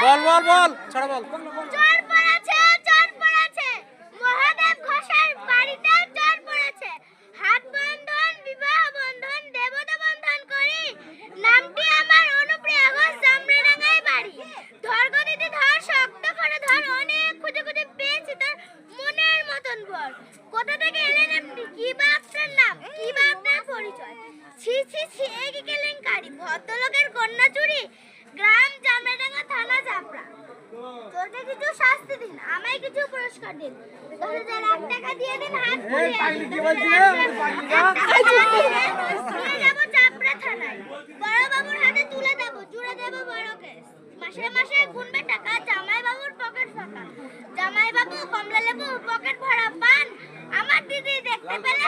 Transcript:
বল বল বল ছাড়া বল। চোর পড়েছে চোর পড়েছে মহাদেব ঘোষের বাড়িতে চোর পড়েছে হাত বন্ধন বিবাহ বন্ধন দেবতা বন্ধন করি নামটি আমার অনুপ্রিয়া ঘোষ জামরাডাঙ্গায় বাড়ি ধর গো দিদি ধর শক্ত করে ধর অনেক খুঁজে খুঁজে পেয়েছি তোর মনের মতন বর কোথা থেকে এলেন আপনি কি বা আপনার নাম কি বা আপনার পরিচয় ছি ছি ছি এই কি কেলেঙ্কারি ভদ্রলোকের কন্যা চুরি গ্রাম জামরাডাঙ্গা থানা চাপড়া তোকে কিছু শাস্তি দিন আমায় কিছু পুরস্কার দিন 1001 টাকা দিয়ে দিন হাত পুড়িয়ে নিয়ে যাবো চাপড়া থানায় বড় বাবুর হাতে তুলে দেবো জুড়ে দেবো বড় কেস মাসে মাসে গুনবে টাকা জামাই বাবুর পকেট ফাঁকা জামাই বাবু কমলা লেবু পকেট ভরা পান আমার দিদি দেখতে পেলে